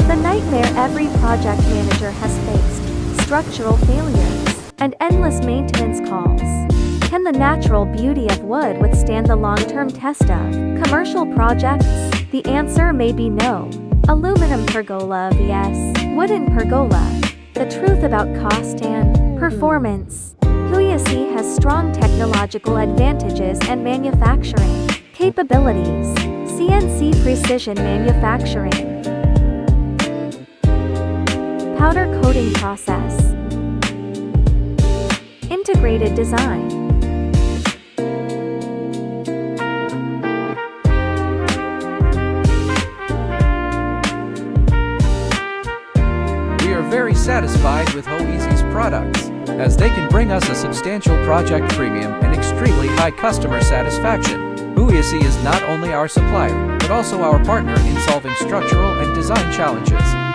The nightmare every project manager has faced: structural failures and endless maintenance calls. Can the natural beauty of wood withstand the long-term test of commercial projects? The answer may be no. Aluminum pergola vs. wooden pergola. The truth about cost and performance. Hooeasy has strong technological advantages and manufacturing capabilities. CNC precision manufacturing. Powder coating process. Integrated design. We are very satisfied with Hooeasy's products, as they can bring us a substantial project premium and extremely high customer satisfaction. Hooeasy is not only our supplier, but also our partner in solving structural and design challenges.